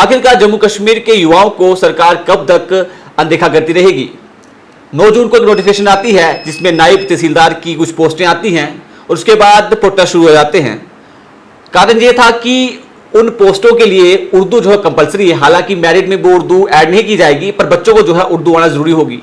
आखिरकार जम्मू कश्मीर के युवाओं को सरकार कब तक अनदेखा करती रहेगी? 9 जून को एक नोटिफिकेशन आती है जिसमें नायब तहसीलदार की कुछ पोस्टें आती हैं और उसके बाद प्रोटेस्ट शुरू हो जाते हैं। कारण ये था कि उन पोस्टों के लिए उर्दू जो है कंपलसरी है। हालांकि मैरिट में वो उर्दू ऐड नहीं की जाएगी, पर बच्चों को जो है उर्दू आना जरूरी होगी।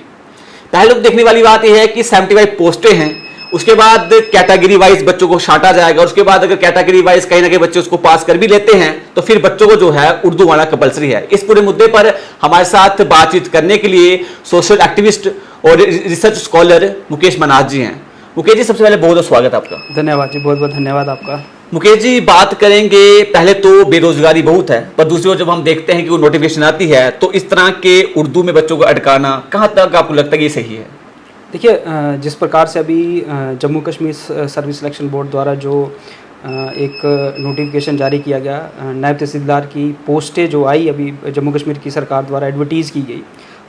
पहले तो देखने वाली बात यह है कि 75 पोस्टें हैं, उसके बाद कैटेगरी वाइज बच्चों को छांटा जाएगा। उसके बाद अगर कैटेगरी वाइज कहीं ना कहीं बच्चे उसको पास कर भी लेते हैं तो फिर बच्चों को जो है उर्दू आना कंपलसरी है। इस पूरे मुद्दे पर हमारे साथ बातचीत करने के लिए सोशल एक्टिविस्ट और रिसर्च स्कॉलर मुकेश मनाज जी हैं। मुकेश जी, सबसे पहले बहुत बहुत स्वागत आपका। धन्यवाद जी, बहुत बहुत धन्यवाद आपका। मुकेश जी, बात करेंगे, पहले तो बेरोजगारी बहुत है, पर दूसरी ओर जब हम देखते हैं कि वो नोटिफिकेशन आती है तो इस तरह के उर्दू में बच्चों को अटकाना कहाँ तक आपको लगता है कि ये सही है? देखिए, जिस प्रकार से अभी Jammu Kashmir service selection board द्वारा जो एक नोटिफिकेशन जारी किया गया, नायब तहसीलदार की पोस्टें जो आई अभी जम्मू कश्मीर की सरकार द्वारा एडवर्टीज़ की गई,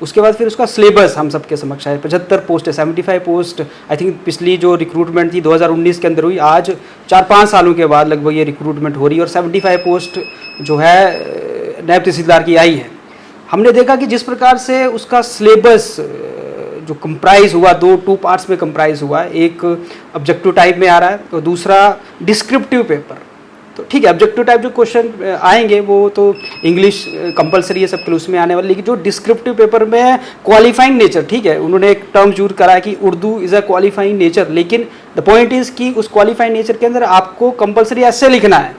उसके बाद फिर उसका सिलेबस हम सबके समक्ष आया। 75 पोस्ट है, 75 पोस्ट आई थिंक पिछली जो रिक्रूटमेंट थी 2019 के अंदर हुई, आज 4-5 सालों के बाद लगभग ये रिक्रूटमेंट हो रही है और 75 पोस्ट जो है नायब तहसीलदार की आई है। हमने देखा कि जिस प्रकार से उसका सिलेबस जो कंप्राइज हुआ, टू पार्ट्स में कंप्राइज हुआ, एक ऑब्जेक्टिव टाइप में आ रहा है और दूसरा डिस्क्रिप्टिव पेपर। तो ठीक है, ऑब्जेक्टिव टाइप जो क्वेश्चन आएंगे वो तो इंग्लिश कंपलसरी है सबके लिए, उसमें आने वाले, लेकिन जो डिस्क्रिप्टिव पेपर में क्वालिफाइंग नेचर, ठीक है, उन्होंने एक टर्म यूज करा है कि Urdu is a qualifying nature, लेकिन द पॉइंट इज़ कि उस क्वालिफाइंग नेचर के अंदर आपको कंपलसरी ऐसे लिखना है।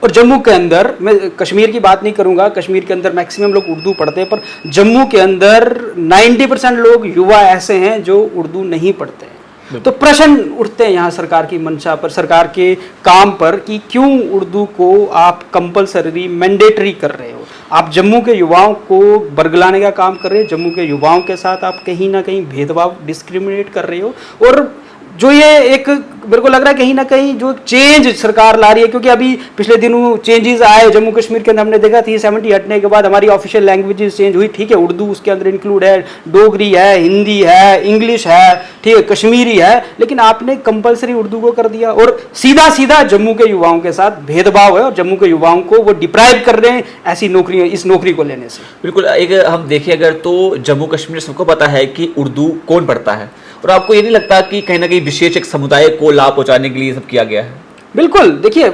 और जम्मू के अंदर, मैं कश्मीर की बात नहीं करूंगा, कश्मीर के अंदर मैक्सिमम लोग उर्दू पढ़ते हैं, पर जम्मू के अंदर 90% लोग युवा ऐसे हैं जो उर्दू नहीं पढ़ते हैं। तो प्रश्न उठते हैं यहाँ सरकार की मंशा पर, सरकार के काम पर, कि क्यों उर्दू को आप कंपलसरी मैंडेटरी कर रहे हो। आप जम्मू के युवाओं को बरगलाने का काम कर रहे हो, जम्मू के युवाओं के साथ आप कहीं ना कहीं भेदभाव, डिस्क्रिमिनेट कर रहे हो। और जो ये एक मेरे को लग रहा है कहीं ना कहीं जो चेंज सरकार ला रही है, क्योंकि अभी पिछले दिनों चेंजेस आए जम्मू कश्मीर के अंदर, हमने देखा 370 हटने के बाद हमारी ऑफिशियल लैंग्वेजेस चेंज हुई, ठीक है, उर्दू उसके अंदर इंक्लूड है, डोगरी है, हिंदी है, इंग्लिश है, ठीक है, कश्मीरी है, लेकिन आपने कंपलसरी उर्दू को कर दिया और सीधा सीधा जम्मू के युवाओं के साथ भेदभाव है और जम्मू के युवाओं को वो डिप्राइव कर रहे हैं ऐसी नौकरी, इस नौकरी को लेने से। बिल्कुल, एक हम देखें अगर तो जम्मू कश्मीर सबको पता है कि उर्दू कौन पढ़ता है, और आपको ये नहीं लगता कि कहीं ना कहीं विशेष एक समुदाय को लाभ पहुंचाने के लिए सब किया गया है? बिल्कुल, देखिए,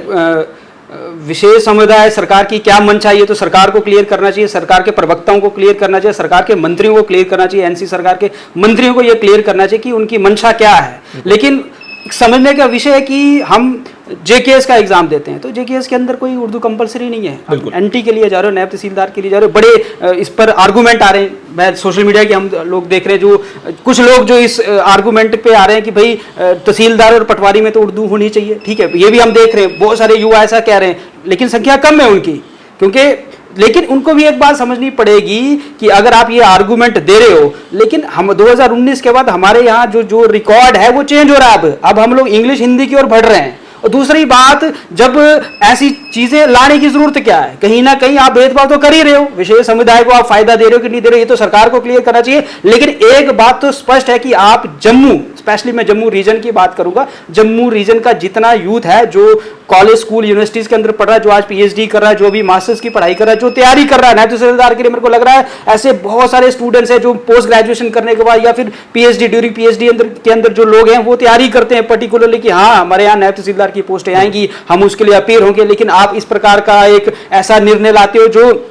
विशेष समुदाय, सरकार की क्या मंशा, ये तो सरकार को क्लियर करना चाहिए, सरकार के प्रवक्ताओं को क्लियर करना चाहिए, सरकार के मंत्रियों को क्लियर करना चाहिए, एनसी सरकार के मंत्रियों को ये क्लियर करना चाहिए कि उनकी मंशा क्या है। लेकिन समझने का विषय है कि हम जेकेएस का एग्जाम देते हैं तो जेकेएस के अंदर कोई उर्दू कंपलसरी नहीं है। एनटी के लिए जा रहे हो, नायब तहसीलदार के लिए जा रहे हो, बड़े इस पर आर्गूमेंट आ रहे हैं। मैं सोशल मीडिया के हम लोग देख रहे हैं, जो कुछ लोग जो इस आर्गूमेंट पे आ रहे हैं कि भाई तहसीलदार और पटवारी में तो उर्दू होनी चाहिए, ठीक है, ये भी हम देख रहे हैं, बहुत सारे युवा ऐसा कह रहे हैं, लेकिन संख्या कम है उनकी, क्योंकि लेकिन उनको भी एक बात समझनी पड़ेगी कि अगर आप ये आर्गुमेंट दे रहे हो, लेकिन हम 2019 के बाद हमारे यहाँ जो रिकॉर्ड है वो चेंज हो रहा है। अब हम लोग इंग्लिश हिंदी की ओर बढ़ रहे हैं। और दूसरी बात, जब ऐसी चीजें लाने की जरूरत क्या है, कहीं ना कहीं आप भेदभाव तो कर ही रहे हो, विशेष समुदाय को आप फायदा दे रहे हो कि नहीं दे रहे हो, ये तो सरकार को क्लियर करना चाहिए। लेकिन एक बात तो स्पष्ट है कि आप जम्मू, स्पेशली मैं जम्मू रीजन की बात करूंगा, जम्मू रीजन का जितना यूथ है जो कॉलेज, स्कूल, यूनिवर्सिटीज के अंदर पढ़ रहा है, जो आज पीएचडी कर रहा है, जो भी मास्टर्स की पढ़ाई कर रहा है, जो तैयारी कर रहा है नायब तहसीलदार के लिए, मेरे को लग रहा है ऐसे बहुत सारे स्टूडेंट्स हैं जो पोस्ट ग्रेजुएशन करने के बाद या फिर पीएचडी, ड्यूरिंग पीएचडी के अंदर जो लोग हैं वो तैयारी करते हैं पर्टिकुलरली कि हाँ हमारे यहाँ नायब तहसीलदार की पोस्टें आएंगी, हम उसके लिए अपीयर होंगे। लेकिन आप इस प्रकार का एक ऐसा निर्णय लाते हो जो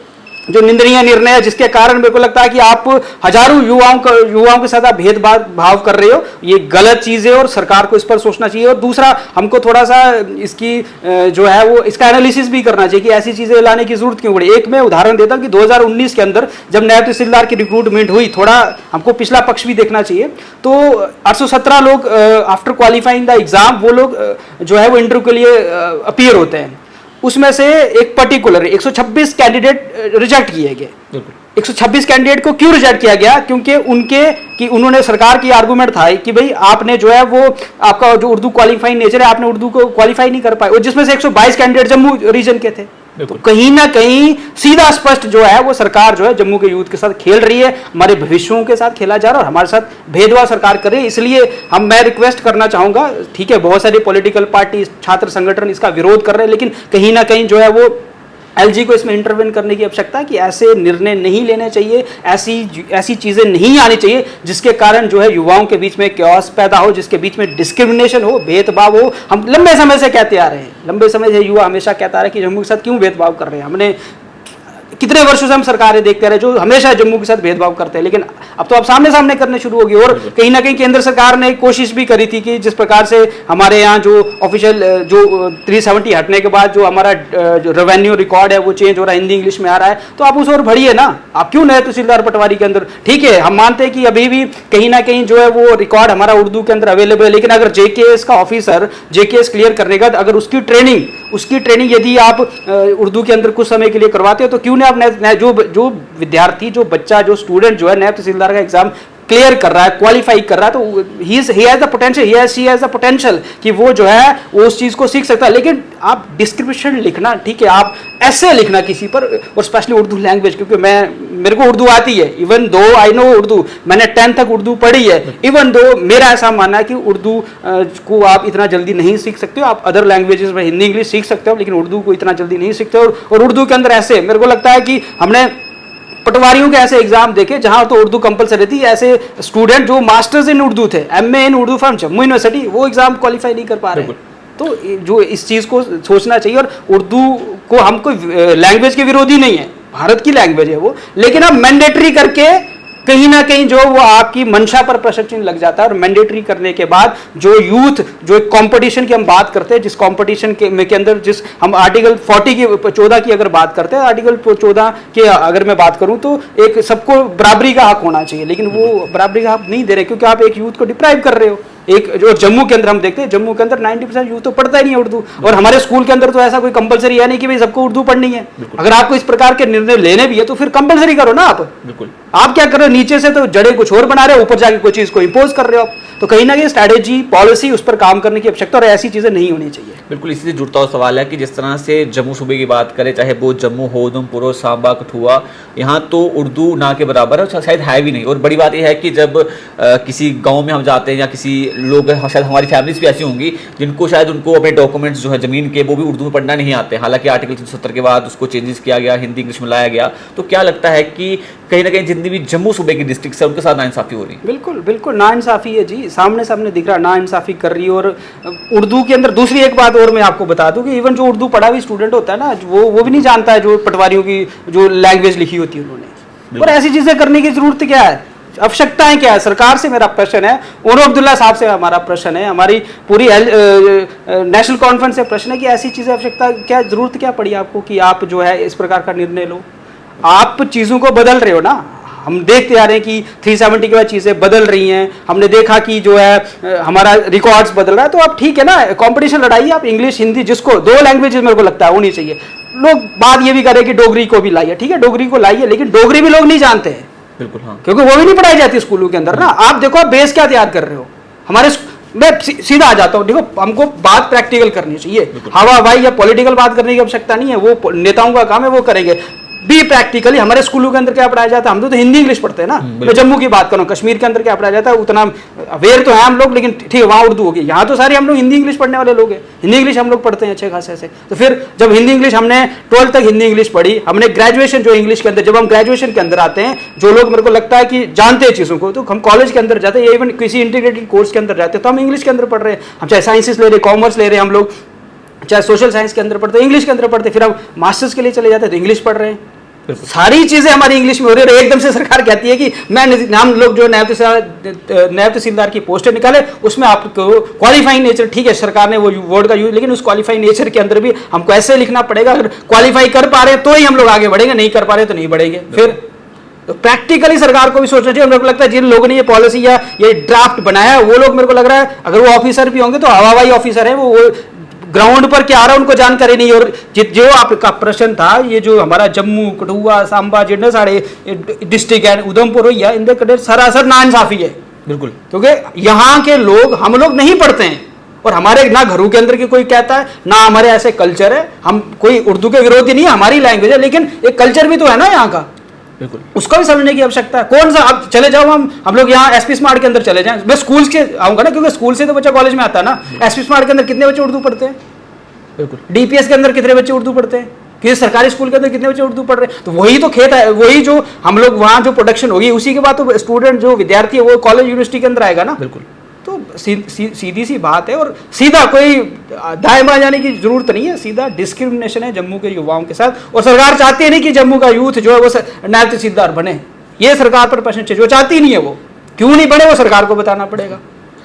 निंदनीय निर्णय है, जिसके कारण मेरे को लगता है कि आप हजारों युवाओं के साथ आप भेदभाव कर रहे हो। ये गलत चीज है और सरकार को इस पर सोचना चाहिए। और दूसरा, हमको थोड़ा सा इसकी जो है वो इसका एनालिसिस भी करना चाहिए कि ऐसी चीजें लाने की जरूरत क्यों पड़ी। एक मैं उदाहरण देता हूं कि 2019 के अंदर जब नायब तहसीलदार की रिक्रूटमेंट हुई, थोड़ा हमको पिछला पक्ष भी देखना चाहिए, तो 817 लोग आफ्टर क्वालिफाइंग द एग्जाम वो लोग जो है वो इंटरव्यू के लिए अपीयर होते हैं। उसमें से एक पर्टिकुलर 126 कैंडिडेट रिजेक्ट किए गए। 126 कैंडिडेट को क्यों रिजेक्ट किया गया? क्योंकि उन्होंने सरकार की आर्गुमेंट था कि भाई आपने जो है वो आपका जो उर्दू क्वालिफाइंग नेचर है, आपने उर्दू को क्वालिफाई नहीं कर पाए, और जिसमें से 122 कैंडिडेट जम्मू रीजन के थे। तो कहीं ना कहीं सीधा स्पष्ट जो है वो सरकार जो है जम्मू के यूथ के साथ खेल रही है, हमारे भविष्यों के साथ खेला जा रहा है और हमारे साथ भेदभाव सरकार कर रही है। इसलिए मैं रिक्वेस्ट करना चाहूंगा, ठीक है, बहुत सारी पॉलिटिकल पार्टी, छात्र संगठन इसका विरोध कर रहे हैं, लेकिन कहीं ना कहीं जो है वो एलजी को इसमें इंटरवेन करने की आवश्यकता है कि ऐसे निर्णय नहीं लेने चाहिए, ऐसी चीजें नहीं आनी चाहिए जिसके कारण जो है युवाओं के बीच में क्योस पैदा हो, जिसके बीच में डिस्क्रिमिनेशन हो, भेदभाव हो। हम लंबे समय से कहते आ रहे हैं, लंबे समय से युवा हमेशा कहता आ रहा है कि जम्मू के साथ क्यों भेदभाव कर रहे हैं। हमने कितने वर्षों से हम सरकारें देखते रहे जो हमेशा जम्मू के साथ भेदभाव करते हैं, लेकिन अब तो आप सामने सामने करने शुरू होगी। और कहीं ना कहीं केंद्र सरकार ने कोशिश भी करी थी कि जिस प्रकार से हमारे यहाँ जो ऑफिशियल जो 370 हटने के बाद जो हमारा जो रेवेन्यू रिकॉर्ड है वो चेंज हो रहा है, हिंदी इंग्लिश में आ रहा है, तो आप उस ओर बढ़िए ना। आप क्यों नए तहसीलदार पटवारी के अंदर, ठीक है हम मानते हैं कि अभी भी कहीं ना कहीं जो है वो रिकॉर्ड हमारा उर्दू के अंदर अवेलेबल है, लेकिन अगर जेकेएस का ऑफिसर जेकेएस क्लियर करने का अगर उसकी ट्रेनिंग यदि आप उर्दू के अंदर कुछ समय के लिए करवाते हो तो क्यों नहीं आप जो विद्यार्थी, जो बच्चा, जो स्टूडेंट जो है नायब तहसीलदार का एग्जाम क्लियर कर रहा है, क्वालिफाई कर रहा है, तो he has the potential, she has the potential कि वो जो है वो उस चीज को सीख सकता है। लेकिन आप डिस्क्रिप्शन लिखना, ठीक है, आप ऐसे लिखना किसी पर, और स्पेशली उर्दू लैंग्वेज, क्योंकि मेरे को उर्दू आती है, even though I know Urdu, मैंने 10th तक उर्दू पढ़ी है, इवन दो मेरा ऐसा मानना है कि उर्दू को आप इतना जल्दी नहीं सीख सकते हो। आप अदर लैंग्वेजेस में हिंदी इंग्लिश सीख सकते हो, लेकिन उर्दू को इतना जल्दी नहीं सीखते हो। और उर्दू के अंदर ऐसे मेरे को लगता है कि हमने पटवारियों के ऐसे एग्जाम देखे जहां तो उर्दू कंपलसरी थी, ऐसे स्टूडेंट जो मास्टर्स इन उर्दू थे, MA in Urdu from Jammu university, वो एग्जाम क्वालिफाई नहीं कर पा रहे। तो जो इस चीज को सोचना चाहिए, और उर्दू को हम कोई लैंग्वेज के विरोधी नहीं है, भारत की लैंग्वेज है वो, लेकिन अब मैंडेटरी करके कहीं ना कहीं जो वो आपकी मंशा पर प्रश्न चिन्ह लग जाता है। और मैंडेटरी करने के बाद जो यूथ, जो एक कंपटीशन की हम बात करते हैं, जिस कंपटीशन के अंदर जिस हम आर्टिकल 14 की अगर बात करते हैं, आर्टिकल 14 के अगर मैं बात करूं तो एक सबको बराबरी का हक होना चाहिए, लेकिन वो बराबरी का हक नहीं दे रहे, क्योंकि आप एक यूथ को डिप्राइव कर रहे हो। एक जो जम्मू के अंदर हम देखते हैं, जम्मू के अंदर 90% यूथ तो पढ़ता ही नहीं है उर्दू, और हमारे स्कूल के अंदर तो ऐसा कोई कंपलसरी है नहीं कि भाई सबको उर्दू पढ़नी है। अगर आपको इस प्रकार के निर्णय लेने भी है तो फिर कंपलसरी करो ना। आप बिल्कुल, आप क्या कर रहे हो, नीचे से तो जड़ें कुछ और बना रहे हो, ऊपर जाके कोई चीज को इंपोज कर रहे हो आप। तो कहीं ना कहीं स्ट्रैटेजी, पॉलिसी, उस पर काम करने की आवश्यकता, और ऐसी चीजें नहीं होनी चाहिए। बिल्कुल इसी से जुड़ता हुआ सवाल है कि जिस तरह से जम्मू सूबे की बात करें, चाहे वो जम्मू हो, उधमपुर हो, सांबा, कठुआ, यहाँ तो उर्दू ना के बराबर है, और शायद है भी नहीं। और बड़ी बात यह है कि जब किसी गांव में हम जाते हैं या किसी लोग, शायद हमारी फैमिलीज भी ऐसी होंगी जिनको शायद उनको अपने डॉक्यूमेंट्स जो है जमीन के वो भी उर्दू में पढ़ना नहीं आते, हालांकि आर्टिकल 370 के बाद उसको चेंजेस किया गया, हिंदी इंग्लिश में लाया गया। तो क्या लगता है कि कहीं ना कहीं जितनी भी जम्मू सूबे की डिस्ट्रिक्ट है उनके साथ नाइंसाफी हो रही है? बिल्कुल बिल्कुल नाइंसाफी है जी, सामने सामने दिख रहा है, नाइंसाफी कर रही है। और उर्दू के अंदर दूसरी एक बात और मैं आपको बता दूं कि इवन जो उर्दू पढ़ा हुआ स्टूडेंट होता है ना, वो भी नहीं जानता है जो पटवारियों की जो लैंग्वेज लिखी होती है उन्होंने। और ऐसी चीजें करने की जरूरत क्या है, आवश्यकताएं क्या है? सरकार से मेरा प्रश्न है, उमर अब्दुल्ला साहब से हमारा प्रश्न है, हमारी पूरी नेशनल कॉन्फ्रेंस से प्रश्न है कि ऐसी चीजें आवश्यकता क्या, जरूरत क्या पड़ी आपको कि आप जो है इस प्रकार का निर्णय लो? आप चीजों को बदल रहे हो ना। हम देखते आ रहे हैं कि 370 के बाद चीजें बदल रही हैं, हमने देखा कि जो है हमारा रिकॉर्ड्स बदल रहा है। तो आप ठीक है ना, कंपटीशन लड़ाइए आप, इंग्लिश हिंदी, जिसको 2 लैंग्वेजेस मेरे को लगता है होनी चाहिए। लोग बात ये भी करें कि डोगरी को भी लाइए, ठीक है डोगरी को लाइए, लेकिन डोगरी भी लोग नहीं जानते हैं। बिल्कुल हाँ, क्योंकि वो भी नहीं पढ़ाई जाती स्कूलों के अंदर ना। आप देखो, आप बेस क्या तैयार कर रहे हो हमारे, मैं सीधा आ जाता हूँ। देखो हमको बात प्रैक्टिकल करनी चाहिए, हवा हवाई या पॉलिटिकल बात करने की आवश्यकता नहीं है, वो नेताओं का काम है, वो करेंगे। भी प्रैक्टिकली हमारे स्कूलों के अंदर क्या पढ़ाया जाता है, हम तो हिंदी इंग्लिश पढ़ते हैं ना। मैं जम्मू की बात करूँ, कश्मीर के अंदर क्या पढ़ाया जाता है उतना अवेयर तो है हम लोग, लेकिन ठीक है वहाँ उर्दू होगी, यहाँ तो सारे हम लोग हिंदी इंग्लिश पढ़ने वाले लोग हैं, हिंदी इंग्लिश हम लोग पढ़ते हैं अच्छे खासे से। तो फिर जब हिंदी इंग्लिश हमने 12th तक हिंदी इंग्लिश पढ़ी, हमने ग्रेजुएशन जो इंग्लिश के अंदर, जब हम ग्रेजुएशन के अंदर आते हैं, जो लोग मेरे को लगता है कि जानते हैं चीज़ों को, तो हम कॉलेज के अंदर जाते हैं या इवन किसी इंटीग्रेटेड कोर्स के अंदर जाते हैं तो हम इंग्लिश के अंदर पढ़ रहे हैं। हम चाहे साइंसेस ले रहे हैं, कॉमर्स ले रहे हैं, हम लोग चाहे सोशल साइंस के अंदर पढ़ते हैं, इंग्लिश के अंदर पढ़ते हैं। फिर हम मास्टर्स के लिए चले जाते हैं तो इंग्लिश पढ़ रहे हैं। सारी चीजें हमारी इंग्लिश में हो रही है। और एकदम से सरकार कहती है कि हम लोग जो नायब तहसीलदार की पोस्टें निकाले उसमें आपको क्वालिफाइंग नेचर, ठीक है सरकार ने वो वर्ड का यूज, लेकिन उस क्वालिफाइंग नेचर के अंदर भी हमको ऐसे लिखना पड़ेगा, अगर क्वालिफाई कर पा रहे तो ही हम लोग आगे बढ़ेंगे, नहीं कर पा रहे तो नहीं बढ़ेंगे। फिर तो प्रैक्टिकली सरकार को भी सोचना चाहिए। मेरे को लगता है जिन लोगों ने ये पॉलिसी या ये ड्राफ्ट बनाया है वो लोग, मेरे को लग रहा है अगर वो ऑफिसर भी होंगे तो हवाई ऑफिसर है, वो ग्राउंड पर क्या आ रहा है उनको जानकारी नहीं। और जो आपका प्रश्न था, ये जो हमारा जम्मू, कठुआ, सांबा जितने सारे डिस्ट्रिक्ट है, उधमपुर हो या इनके कदर सरासर नाइंसाफी है। बिल्कुल, क्योंकि यहाँ के लोग, हम लोग नहीं पढ़ते हैं, और हमारे ना घरों के अंदर की कोई कहता है, ना हमारे ऐसे कल्चर है। हम कोई उर्दू के विरोधी नहीं है, हमारी लैंग्वेज है, लेकिन एक कल्चर भी तो है ना यहाँ का, बिल्कुल उसको भी समझने की आवश्यकता है। कौन सा आप चले जाओ, हम लोग यहाँ एसपी स्मार्ट के अंदर चले जाएं, मैं स्कूल के आऊंगा ना, क्योंकि स्कूल से तो बच्चा कॉलेज में आता है ना। एसपी स्मार्ट के अंदर कितने बच्चे उर्दू पढ़ते हैं? बिल्कुल। डीपीएस के अंदर कितने बच्चे उर्दू पढ़ते हैं? कि सरकारी स्कूल के अंदर कितने बच्चे उर्दू पढ़ रहे हैं, तो वही तो खेत है, वही जो हम लोग वहाँ जो प्रोडक्शन होगी उसी के बाद तो स्टूडेंट जो विद्यार्थी है वो कॉलेज यूनिवर्सिटी के अंदर आएगा ना। बिल्कुल। तो सीधी सी बात है, और सीधा कोई दाएं बाएं जाने की जरूरत नहीं है, सीधा डिस्क्रिमिनेशन है जम्मू के युवाओं के साथ। और सरकार चाहती है नहीं कि जम्मू का यूथ जो है वो नायब तहसीलदार बने, ये सरकार पर प्रश्न चाहिए, वो चाहती नहीं है। वो क्यों नहीं बने वो सरकार को बताना पड़ेगा,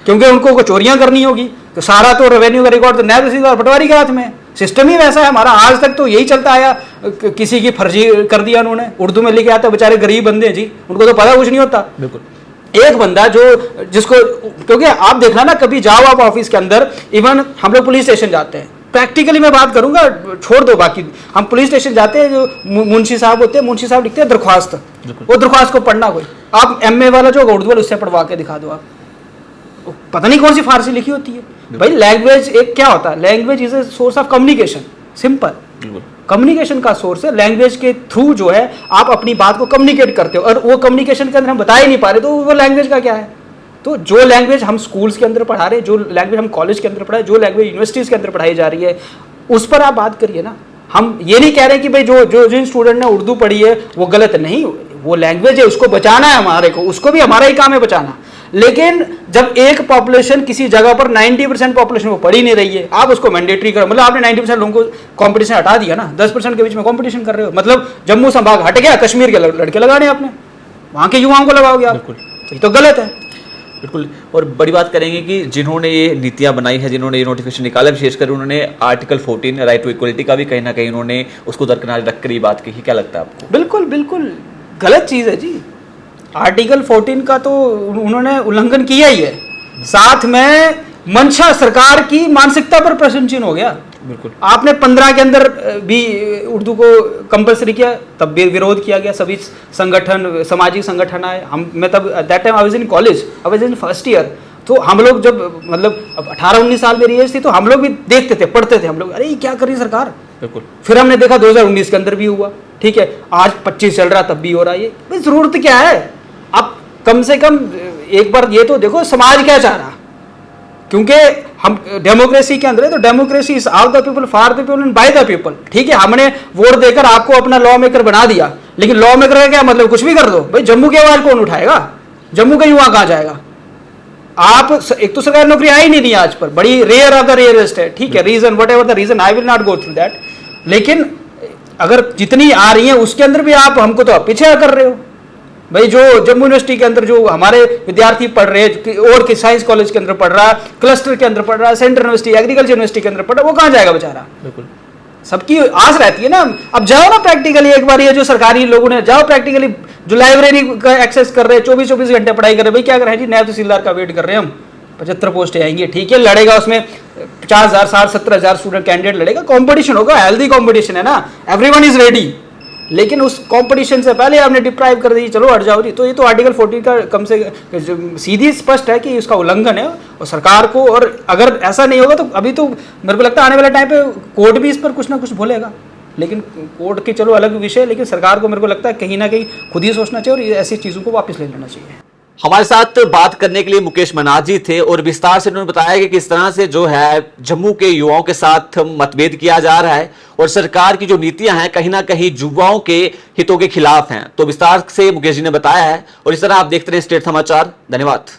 क्योंकि उनको चोरियां करनी होगी, तो सारा तो रेवेन्यू का रिकॉर्ड तो नायब तहसीलदार पटवारी के हाथ में है। सिस्टम ही वैसा है हमारा, आज तक तो यही चलता आया। किसी की फर्जी कर दिया उन्होंने, उर्दू में लिखे आते बेचारे गरीब बंदे हैं जी, उनको तो पता कुछ नहीं होता। बिल्कुल। एक बंदा जो जिसको, क्योंकि आप देखना ना, कभी जाओ आप ऑफिस के अंदर, इवन हम लोग पुलिस स्टेशन जाते हैं, प्रैक्टिकली मैं बात करूंगा, छोड़ दो बाकी, हम पुलिस स्टेशन जाते हैं, जो मुंशी साहब होते हैं, मुंशी साहब लिखते हैं दरख्वास्त, वो दरख्वास्त को पढ़ना, कोई आप MA वाला जो उर्दू वाला उससे पढ़वा के दिखा दो, आप पता नहीं कौन सी फारसी लिखी होती है भाई। लैंग्वेज एक क्या होता है, language is a source of communication, simple communication का सोर्स है। लैंग्वेज के थ्रू जो है आप अपनी बात को कम्युनिकेट करते हो, और वो कम्युनिकेशन के अंदर हम बता ही नहीं पा रहे, तो वो लैंग्वेज का क्या है। तो जो लैंग्वेज हम स्कूल्स के अंदर पढ़ा रहे हैं, जो लैंग्वेज हम कॉलेज के अंदर पढ़ा रहे, जो लैंग्वेज यूनिवर्सिटीज़ के अंदर पढ़ाई जा रही है, उस पर आप बात करिए ना। हम ये नहीं कह रहे कि भाई जो जिन स्टूडेंट ने उर्दू पढ़ी है वो गलत नहीं, वो लैंग्वेज है, उसको बचाना है हमारे को, उसको भी हमारा ही काम है बचाना। लेकिन जब एक पॉपुलेशन किसी जगह पर 90% पॉपुलेशन वो पढ़ी नहीं रही है, आप उसको मैंडेटरी करो, मतलब आपने 90% लोगों को कंपटीशन हटा दिया ना, 10% के बीच में कंपटीशन कर रहे हो, मतलब जम्मू संभाग हट गया, कश्मीर के लड़के लगाने आपने, वहाँ के युवाओं को लगाओगे आप, तो ये तो गलत है। बिल्कुल। और बड़ी बात करेंगे कि जिन्होंने ये नीतियां बनाई है, जिन्होंने ये नोटिफिकेशन निकाला, विशेषकर उन्होंने आर्टिकल 14 राइट टू इक्वलिटी का भी कहीं ना कहीं उन्होंने उसको दरकिनार रखकर ये बात कही। क्या लगता है आपको? बिल्कुल बिल्कुल गलत चीज़ है जी। आर्टिकल 14 का तो उन्होंने उल्लंघन किया ही है, साथ में मंशा सरकार की मानसिकता पर प्रश्न चिन्ह हो गया। बिल्कुल। आपने 15 के अंदर भी उर्दू को कंपलसरी किया, तब भी विरोध किया गया, सभी संगठन, सामाजिक संगठन आए। मैं तब that time I was in college, I was in first year, तो हम लोग जब मतलब 18-19 साल मेरी एज थी, तो हम लोग भी देखते थे, पढ़ते थे हम लोग, अरे क्या कर रही सरकार। बिल्कुल। फिर हमने देखा 2019 के अंदर भी हुआ, ठीक है, आज 25 चल रहा, तब भी हो रहा है। ये भाई जरूरत क्या है? आप कम से कम एक बार ये तो देखो समाज क्या चाह रहा, क्योंकि हम डेमोक्रेसी के अंदर है, तो democracy is of the people, for the people and by the people. ठीक है, हमने वोट देकर आपको अपना लॉ मेकर बना दिया, लेकिन लॉ मेकर का क्या मतलब, कुछ भी कर दो भाई, जम्मू के आवाज कौन उठाएगा, जम्मू का युवा कहाँ जाएगा। आप एक तो सरकारी नौकरी आई नहीं आज पर, बड़ी रेयर ऑफ द रेयरेस्ट है, ठीक है, reason whatever the reason, I will not go through that, लेकिन अगर जितनी आ रही है उसके अंदर भी आप हमको तो आप पीछे कर रहे हो भाई। जो जम्मू यूनिवर्सिटी के अंदर जो हमारे विद्यार्थी पढ़ रहे हैं, और साइंस कॉलेज के अंदर पढ़ रहा, क्लस्टर के अंदर पढ़ रहा, सेंट्रल यूनिवर्सिटी, एग्रीकल्चर यूनिवर्सिटी के अंदर पढ़ रहा, वो कहाँ जाएगा बेचारा। बिल्कुल। सबकी आस रहती है ना, अब जाओ ना प्रैक्टिकली एक बार, ये जो सरकारी लोगों ने जाओ प्रैक्टिकली, जो लाइब्रेरी का एक्सेस कर रहे हैं, 24-24 घंटे पढ़ाई कर रहे हैं, भाई क्या कर रहे हैं जी, नायब तहसीलदार का वेट कर रहे हैं हम, 75 पोस्टें आएंगी, ठीक है, लड़ेगा उसमें 50,000, 60,000-70,000 स्टूडेंट कैंडिडेट लड़ेगा, कंपटीशन होगा, हेल्दी कंपटीशन है ना, एवरीवन इज रेडी। लेकिन उस कंपटीशन से पहले आपने डिप्राइव कर दी, चलो हट जाओ जी। तो ये तो आर्टिकल 14 का कम से सीधी स्पष्ट है कि इसका उल्लंघन है, और सरकार को, और अगर ऐसा नहीं होगा तो अभी तो मेरे को लगता है आने वाले टाइम पे कोर्ट भी इस पर कुछ ना कुछ बोलेगा, लेकिन कोर्ट के चलो अलग विषय है, लेकिन सरकार को मेरे को लगता है कहीं ना कहीं खुद ही सोचना चाहिए और ऐसी चीज़ों को वापस ले लेना चाहिए। हमारे साथ बात करने के लिए मुकेश मनाज जी थे, और विस्तार से उन्होंने बताया कि किस तरह से जो है जम्मू के युवाओं के साथ मतभेद किया जा रहा है, और सरकार की जो नीतियां हैं कहीं ना कहीं युवाओं के हितों के खिलाफ हैं। तो विस्तार से मुकेश जी ने बताया है, और इस तरह आप देखते रहे स्टेट समाचार। धन्यवाद।